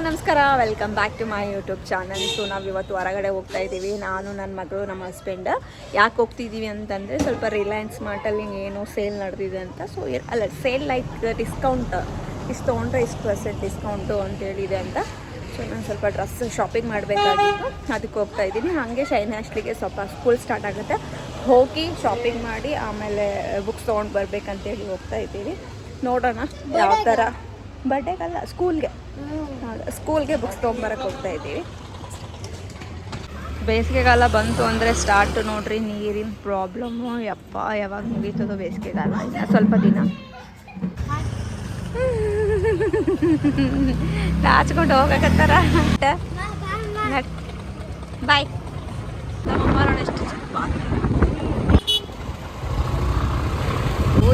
ನಮಸ್ಕಾರ, welcome back to my YouTube channel. So ನಾವಿವತ್ತು ಹೊರಗಡೆ ಹೋಗ್ತಾ ಇದ್ದೀವಿ, ನಾನು, ನನ್ನ ಮಗಳು, ನಮ್ಮ ಹಸ್ಬೆಂಡ್. ಯಾಕೆ ಹೋಗ್ತಿದ್ದೀವಿ ಅಂತಂದರೆ ಸ್ವಲ್ಪ ರಿಲಯನ್ಸ್ ಮಾರ್ಟಲ್ಲಿ ಏನೋ ಸೇಲ್ ನಡೆದಿದೆ ಅಂತ. ಸೊ ಅಲ್ಲ, ಸೇಲ್ ಲೈಕ್ ಡಿಸ್ಕೌಂಟ್, ಇಷ್ಟು ತೊಗೊಂಡ್ರೆ ಇಷ್ಟು % ಡಿಸ್ಕೌಂಟು ಅಂತೇಳಿದೆ ಅಂತ. ಸೊ ನಾನು ಸ್ವಲ್ಪ ಡ್ರೆಸ್ ಶಾಪಿಂಗ್ ಮಾಡಬೇಕಾಗಿತ್ತು, ಅದಕ್ಕೆ ಹೋಗ್ತಾ ಇದ್ದೀನಿ. ಹಾಗೆ ಶೈನಾಶ್ಲಿಗೆ ಸ್ವಲ್ಪ ಸ್ಕೂಲ್ ಸ್ಟಾರ್ಟ್ ಆಗುತ್ತೆ, ಹೋಗಿ ಶಾಪಿಂಗ್ ಮಾಡಿ ಆಮೇಲೆ ಬುಕ್ಸ್ ತೊಗೊಂಡು ಬರಬೇಕಂತೇಳಿ ಹೋಗ್ತಾ ಇದ್ದೀವಿ. ನೋಡೋಣ ಯಾವ ಥರ. ಬರ್ಡೇಗಲ್ಲ, ಸ್ಕೂಲ್ಗೆ ಬುಕ್ಸ್ ತೊಗೊಂಬರಕ್ಕೆ ಹೋಗ್ತಾ ಇದ್ದೀವಿ. ಬೇಸಿಗೆಗಾಲ ಬಂತು ಅಂದರೆ ಸ್ಟಾರ್ಟ್ ನೋಡ್ರಿ ನೀರಿನ ಪ್ರಾಬ್ಲಮ್ಮು. ಯಾವಾಗ ಮುಗೀತದೋ ಬೇಸಿಗೆಗಾಲ, ಸ್ವಲ್ಪ ದಿನ ನಾಚ್ಕೊಂಡು ಹೋಗಕತ್ತಾರ. ಬಾಯ್. ನಮ್ಮಮ್ಮರೋಣ ಎಷ್ಟು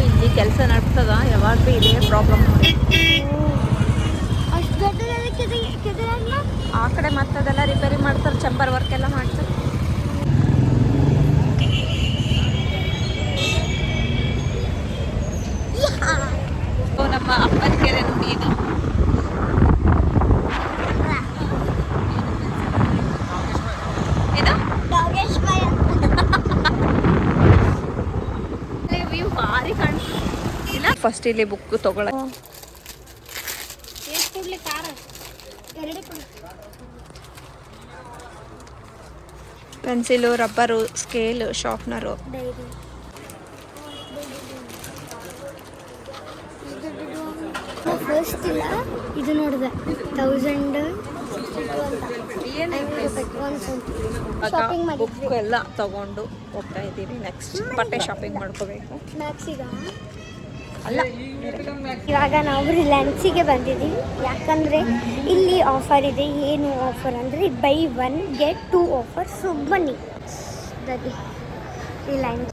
ಇಲ್ಲಿ ಕೆಲಸ ನಡ್ತದ, ಯಾವಾಗ ಭೀ ಇದೇ ಪ್ರಾಬ್ಲಮ್ ನೋಡಿ. ಆ ಕಡೆ ಮತ್ತದೆಲ್ಲ ರಿಪೇರಿ ಮಾಡ್ತಾರೆ, ಚಂಬರ್ ವರ್ಕ್ ಎಲ್ಲ ಮಾಡ್ತಾರೆ. ನಮ್ಮ ಅಪ್ಪನ ಕೆರೆ ನೋಡಿ ಇದು. ವ್ಯೂ ಭಾರಿ ಕಾಣಿಸ್ತಿಲ್ಲ. ಫಸ್ಟ್ ಇಲ್ಲಿ ಬುಕ್ ತಗೊಳ, pencil, rubber, scale, sharpener. First ಇಲ್ಲ ಇದು ನೋಡಿದೆ 1000 ಬುಕ್ ಎಲ್ಲ ತಗೊಂಡು ಹೋಗ್ತಾ ಇದ್ದೀವಿ. ನೆಕ್ಸ್ಟ್ ಬಟ್ಟೆ ಶಾಪಿಂಗ್ ಮಾಡ್ಕೋಬೇಕು. ಅಲ್ಲ, ಇವಾಗ ನಾವು ರಿಲಯನ್ಸಿಗೆ ಬಂದಿದ್ದೀವಿ. ಯಾಕಂದರೆ ಇಲ್ಲಿ ಆಫರ್ ಇದೆ. ಏನು ಆಫರ್ ಅಂದರೆ buy 1 get 2 ಆಫರ್. ಸೊ ಬನ್ನಿ ರಿಲಯನ್ಸ್.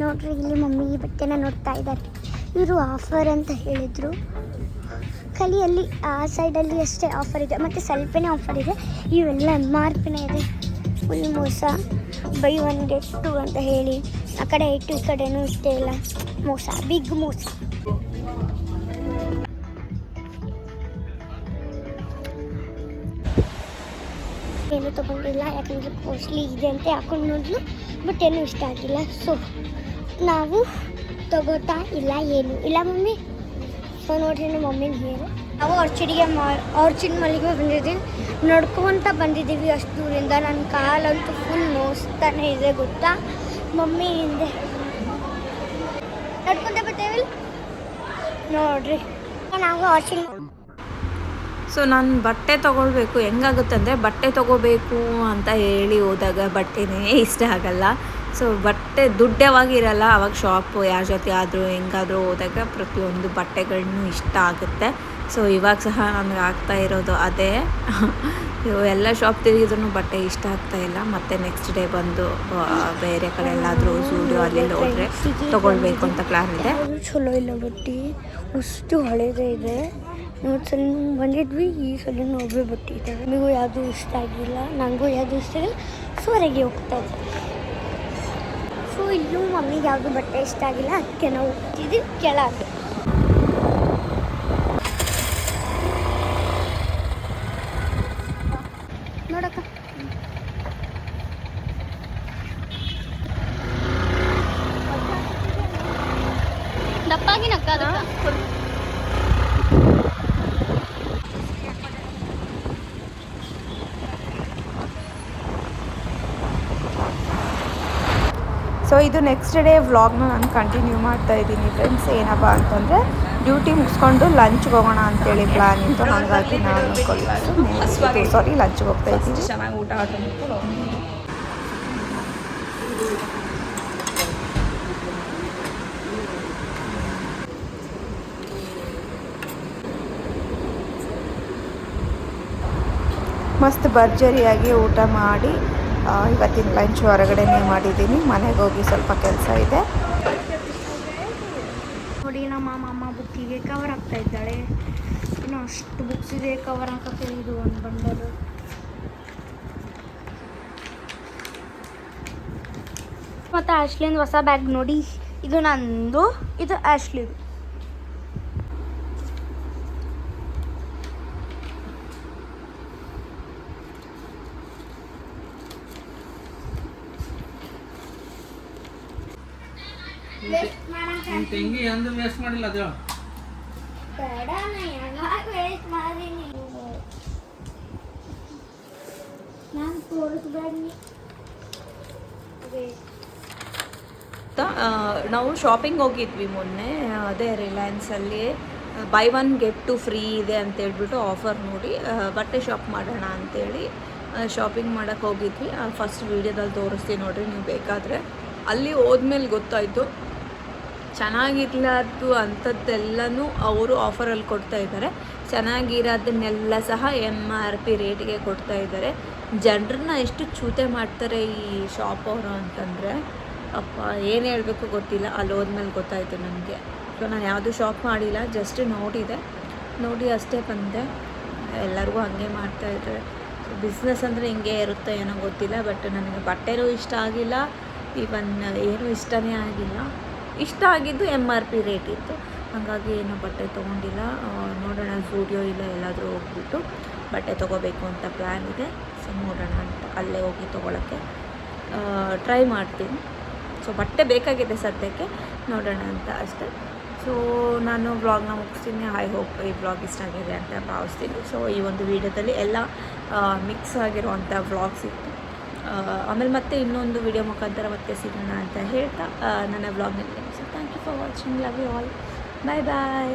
ನೋಡ್ರಿ, ಇಲ್ಲಿ ಮಮ್ಮಿ ಈ ಬಟ್ಟೆನ ನೋಡ್ತಾ ಇದ್ದಾರೆ. ಇವರು ಆಫರ್ ಅಂತ ಹೇಳಿದರು. ಖಾಲಿ ಅಲ್ಲಿ ಆ ಸೈಡಲ್ಲಿ ಅಷ್ಟೇ ಆಫರ್ ಇದೆ, ಮತ್ತು ಸ್ವಲ್ಪನೇ ಆಫರ್ ಇದೆ. ಇವೆಲ್ಲ MRP ಇದೆ. ಫುಲ್ ಮೋಸ. buy 1 get 2 ಅಂತ ಹೇಳಿ ಆ ಕಡೆ ಇಟ್ಟು ಈ ಕಡೆನೂ ಇಷ್ಟೇ ಇಲ್ಲ. ಮೋಸ, ಬಿಗ್ ಮೋಸ. ಏನು ತೊಗೊಂಡಿಲ್ಲ, ಯಾಕಂದರೆ ಕಾಸ್ಟ್ಲಿ ಇದೆ ಅಂತ ಹಾಕೊಂಡು ನೋಡಲು, ಬಟ್ ಏನೂ ಇಷ್ಟ ಆಗಿಲ್ಲ. ಸೊ ನಾವು ತಗೋತಾ ಇಲ್ಲ, ಏನು ಇಲ್ಲ ಮಮ್ಮಿ. ಸೊ ನೋಡ್ರಿ, ನಮ್ಮ ಮಮ್ಮಿನ ಹೇರು. ನಾವು ಆರ್ಚಿಡ್ ಮಲ್ಲಿಗೆ ಬಂದಿದ್ದೀವಿ, ನಡ್ಕೊಂತ ಬಂದಿದ್ದೀವಿ ಅಷ್ಟು ದೂರಿಂದ. ನನ್ನ ಕಾಲಂತೂ ಫುಲ್ ನೋಸ್ತಾನೆ ಇದೆ ಗೊತ್ತಾ. ಮಮ್ಮಿ ಹಿಂದೆ ನಡ್ಕೊಂತ ಬರ್ತೇವಲ್ಲ ನೋಡ್ರಿ. ನಾವು ಆರ್ಚಿಡ್. ಸೊ ನಾನು ಬಟ್ಟೆ ತೊಗೊಳ್ಬೇಕು, ಹೆಂಗಾಗುತ್ತೆ ಅಂದರೆ ಬಟ್ಟೆ ತೊಗೋಬೇಕು ಅಂತ ಹೇಳಿ ಹೋದಾಗ ಬಟ್ಟೆನೇ ಇಷ್ಟ ಆಗಲ್ಲ. ಸೊ ಬಟ್ಟೆ ದುಡ್ಡವಾಗಿರಲ್ಲ, ಅವಾಗ ಶಾಪು ಯಾರ ಜೊತೆ ಆದರೂ ಹೆಂಗಾದರೂ ಹೋದಾಗ ಪ್ರತಿಯೊಂದು ಬಟ್ಟೆಗಳನ್ನೂ ಇಷ್ಟ ಆಗುತ್ತೆ. ಸೊ ಇವಾಗ ಸಹ ನನಗೆ ಆಗ್ತಾ ಇರೋದು ಅದೇ. ಎಲ್ಲ ಶಾಪ್ ತಿರುಗಿದ್ರೂ ಬಟ್ಟೆ ಇಷ್ಟ ಆಗ್ತಾಯಿಲ್ಲ. ಮತ್ತು ನೆಕ್ಸ್ಟ್ ಡೇ ಬಂದು ಬೇರೆ ಕಡೆ ಎಲ್ಲಾದರೂ ಜೂಡಿಯೋ ಅಲ್ಲಿ ಹೋದರೆ ತೊಗೊಳ್ಬೇಕು ಅಂತ ಪ್ಲ್ಯಾನ್ ಇದೆ. ಚಲೋ ಇಲ್ಲ ಬಟ್ಟೆ, ಅಷ್ಟು ಹಳೇದೇ ಇದೆ. ನೋಡಿ ಸಲ ಬಂದಿದ್ವಿ, ಈ ಸಲ ನೋಡ್ಬೇ ಬಟ್ಟೆ ಇದೆ. ನಿಮಗೂ ಯಾವುದೂ ಇಷ್ಟ ಆಗಿಲ್ಲ, ನನಗೂ ಯಾವುದೂ ಇಷ್ಟ ಆಗಿಲ್ಲ. ಸೊ ಹೊರಗೆ ಹೋಗ್ತಾ ಇದ್ದೆ. ಸೊ ಇನ್ನೂ ಮಮ್ಮಿಗೆ ಯಾವುದು ಬಟ್ಟೆ ಇಷ್ಟ ಆಗಿಲ್ಲ, ಅದಕ್ಕೆ ನಾವು ಹೋಗ್ತಿದ್ವಿ ಕೆಳಗೆ. ನೋಡಕ್ಕ, ದಪ್ಪಾಗಿ ನಕ್ಕ. ಸೊ ಇದು ನೆಕ್ಸ್ಟ್ ಡೇ ವ್ಲಾಗ್ನ ನಾನು ಕಂಟಿನ್ಯೂ ಮಾಡ್ತಾ ಇದ್ದೀನಿ ಫ್ರೆಂಡ್ಸ್. ಏನಪ್ಪ ಅಂತಂದರೆ ಡ್ಯೂಟಿ ಮುಗಿಸ್ಕೊಂಡು ಲಂಚ್ಗೆ ಹೋಗೋಣ ಅಂತೇಳಿ ಪ್ಲ್ಯಾನ್ ಇತ್ತು. ಹಾಗಾಗಿ ನಾನು ಲಂಚ್ಗೆ ಹೋಗ್ತಾ ಇದ್ದೀನಿ. ಚೆನ್ನಾಗಿ ಊಟ ಮಾಡ್ಕೊಂಡು ಮಸ್ತ್ ಭರ್ಜರಿಯಾಗಿ ಊಟ ಮಾಡಿ ಇವತ್ತಿನ ಲಂಚ್ ಹೊರಗಡೆನೇ ಮಾಡಿದ್ದೀನಿ. ಮನೆಗೆ ಹೋಗಿ ಸ್ವಲ್ಪ ಕೆಲಸ ಇದೆ. ನೋಡಿ, ನಮ್ಮ ಅಮ್ಮ ಬುಕ್ಕಿಗೆ ಕವರ್ ಹಾಕ್ತಾ ಇದ್ದಾಳೆ. ಇನ್ನು ಅಷ್ಟು ಬುಕ್ಸ್ ಇದೆ, ಕವರ್ ಹಾಕೋಕ್ಕೆ. ಇದು ಒಂದು ಬಂಡಲು. ಮತ್ತು ಆಶ್ಲಿಂದು ಹೊಸ ಬ್ಯಾಗ್ ನೋಡಿ, ಇದು ನಂದು, ಇದು ಆಶ್ಲಿದು. ತೆಂಗಿ ಎಂದು ವೇಸ್ಟ್ ಮಾಡಿಲ್ಲ ಅದು ನಾವು ಶಾಪಿಂಗ್ ಹೋಗಿದ್ವಿ ಮೊನ್ನೆ, ಅದೇ ರಿಲಯನ್ಸಲ್ಲಿ buy one get two free ಇದೆ ಅಂತೇಳ್ಬಿಟ್ಟು ಆಫರ್ ನೋಡಿ ಬಟ್ಟೆ ಶಾಪ್ ಮಾಡೋಣ ಅಂಥೇಳಿ ಶಾಪಿಂಗ್ ಮಾಡೋಕ್ಕೆ ಹೋಗಿದ್ವಿ. ಫಸ್ಟ್ ವೀಡಿಯೋದಲ್ಲಿ ತೋರಿಸ್ತೀನಿ ನೋಡಿರಿ ನೀವು ಬೇಕಾದರೆ. ಅಲ್ಲಿ ಹೋದ್ಮೇಲೆ ಗೊತ್ತಾಯಿತು ಚೆನ್ನಾಗಿರ್ಲಾರ್ದು ಅಂಥದ್ದೆಲ್ಲನೂ ಅವರು ಆಫರಲ್ಲಿ ಕೊಡ್ತಾಯಿದ್ದಾರೆ, ಚೆನ್ನಾಗಿರೋದನ್ನೆಲ್ಲ ಸಹ MRP ರೇಟಿಗೆ ಕೊಡ್ತಾಯಿದ್ದಾರೆ. ಜನರನ್ನ ಎಷ್ಟು ಚೂತೆ ಮಾಡ್ತಾರೆ ಈ ಶಾಪ್ ಅವರು ಅಂತಂದರೆ ಅಪ್ಪ ಏನು ಹೇಳಬೇಕು ಗೊತ್ತಿಲ್ಲ. ಅಲ್ಲಿ ಹೋದ್ಮೇಲೆ ಗೊತ್ತಾಯಿತು ನನಗೆ. ಸೊ ನಾನು ಯಾವುದೂ ಶಾಪ್ ಮಾಡಿಲ್ಲ, ಜಸ್ಟ್ ನೋಡಿ ಅಷ್ಟೇ ಬಂದೆ. ಎಲ್ಲರಿಗೂ ಹಾಗೆ ಮಾಡ್ತಾಯಿದ್ದಾರೆ. ಸೊ ಬಿಸ್ನೆಸ್ ಅಂದರೆ ಹಿಂಗೆ ಇರುತ್ತೆ ಏನೋ ಗೊತ್ತಿಲ್ಲ. ಬಟ್ ನನಗೆ ಬಟ್ಟೆನೂ ಇಷ್ಟ ಆಗಿಲ್ಲ, ಈವನ್ ಏನೂ ಇಷ್ಟನೇ ಆಗಿಲ್ಲ. ಇಷ್ಟ ಆಗಿದ್ದು MRP ರೇಟ್ ಇತ್ತು, ಹಾಗಾಗಿ ಏನೋ ಬಟ್ಟೆ ತೊಗೊಂಡಿಲ್ಲ. ನೋಡೋಣ ಝೂಡಿಯೋ ಇಲ್ಲ ಎಲ್ಲಾದರೂ ಹೋಗ್ಬಿಟ್ಟು ಬಟ್ಟೆ ತೊಗೋಬೇಕು ಅಂತ ಪ್ಲ್ಯಾನ್ ಇದೆ. ಸೊ ನೋಡೋಣ ಅಂತ ಅಲ್ಲೇ ಹೋಗಿ ತೊಗೊಳಕ್ಕೆ ಟ್ರೈ ಮಾಡ್ತೀನಿ. ಸೊ ಬಟ್ಟೆ ಬೇಕಾಗಿದೆ ಸದ್ಯಕ್ಕೆ, ನೋಡೋಣ ಅಂತ ಅಷ್ಟೇ. ಸೊ ನಾನು ವ್ಲಾಗ್ನ ಮುಗಿಸ್ತೀನಿ. ಐ ಹೋಪ್ ಈ ವ್ಲಾಗ್ ಇಷ್ಟ ಆಗಿದೆ ಅಂತ ಭಾವಿಸ್ತೀನಿ. ಸೊ ಈ ಒಂದು ವಿಡಿಯೋದಲ್ಲಿ ಎಲ್ಲ ಮಿಕ್ಸ್ ಆಗಿರುವಂಥ ವ್ಲಾಗ್ಸ್ ಇತ್ತು. ಆಮೇಲೆ ಮತ್ತೆ ಇನ್ನೊಂದು ವಿಡಿಯೋ ಮುಖಾಂತರ ಮತ್ತೆ ಸಿಗೋಣ ಅಂತ ಹೇಳ್ತಾ ನನ್ನ ವ್ಲಾಗ್ನಲ್ಲಿ. So thank you for watching, love you all, bye bye.